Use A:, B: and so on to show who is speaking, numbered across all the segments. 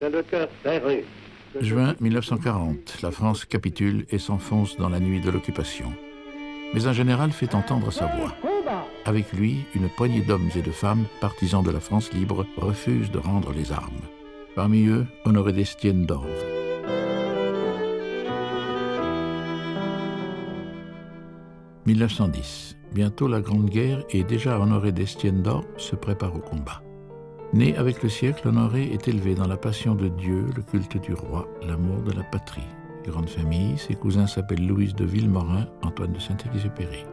A: J'ai le cœur serré.
B: Juin 1940, la France capitule et s'enfonce dans la nuit de l'occupation. Mais un général fait entendre sa voix. Avec lui, une poignée d'hommes et de femmes, partisans de la France libre, refusent de rendre les armes. Parmi eux, Honoré d'Estienne d'Orves. « 1910. Bientôt la Grande Guerre et déjà Honoré d'Estienne d'Orves se prépare au combat. Né avec le siècle, Honoré est élevé dans la passion de Dieu, le culte du roi, l'amour de la patrie. Grande famille, ses cousins s'appellent Louise de Villemorin, Antoine de Saint-Exupéry.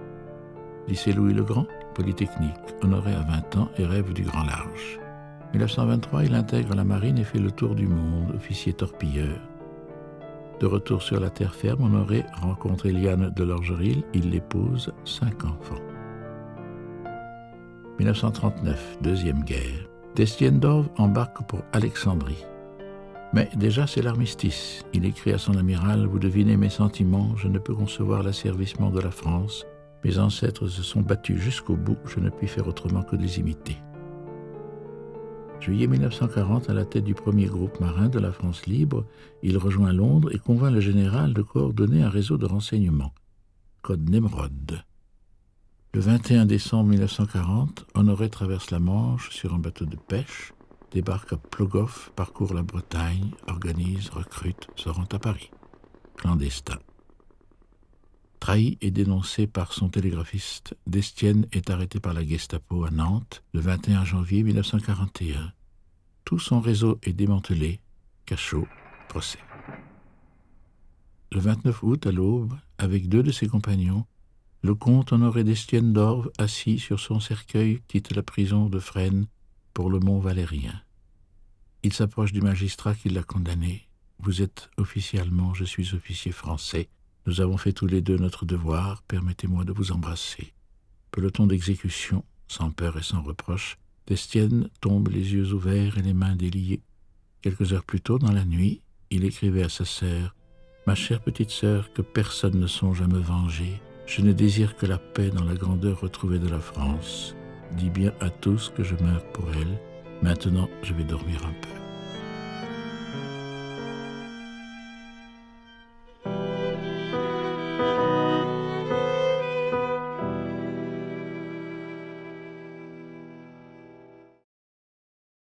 B: Lycée Louis le Grand, Polytechnique. Honoré a 20 ans et rêve du grand large. 1923, il intègre la marine et fait le tour du monde, officier torpilleur. De retour sur la terre ferme, Honoré rencontre Éliane de Lorgeril, il l'épouse, 5 enfants. 1939, Deuxième Guerre. D'Estienne d'Orves embarque pour Alexandrie. Mais déjà c'est l'armistice. Il écrit à son amiral « Vous devinez mes sentiments, je ne peux concevoir l'asservissement de la France. Mes ancêtres se sont battus jusqu'au bout, je ne puis faire autrement que de les imiter. » Juillet 1940, à la tête du premier groupe marin de la France libre, il rejoint Londres et convainc le général de coordonner un réseau de renseignement. Code Nemrod. Le 21 décembre 1940, Honoré traverse la Manche sur un bateau de pêche, débarque à Plogoff, parcourt la Bretagne, organise, recrute, se rend à Paris. Clandestin. Trahi et dénoncé par son télégraphiste, d'Estienne est arrêté par la Gestapo à Nantes le 21 janvier 1941. Tout son réseau est démantelé, cachot, procès. Le 29 août, à l'aube, avec 2 de ses compagnons, le comte Honoré d'Estienne d'Orves, assis sur son cercueil, quitte la prison de Fresnes pour le Mont Valérien. Il s'approche du magistrat qui l'a condamné. « Vous êtes officier allemand, je suis officier français. Nous avons fait tous les deux notre devoir, permettez-moi de vous embrasser. » Peloton d'exécution, sans peur et sans reproche, d'Estienne tombe les yeux ouverts et les mains déliées. Quelques heures plus tôt, dans la nuit, il écrivait à sa sœur « Ma chère petite sœur, que personne ne songe à me venger. Je ne désire que la paix dans la grandeur retrouvée de la France. Dis bien à tous que je meurs pour elle. Maintenant, je vais dormir un peu. »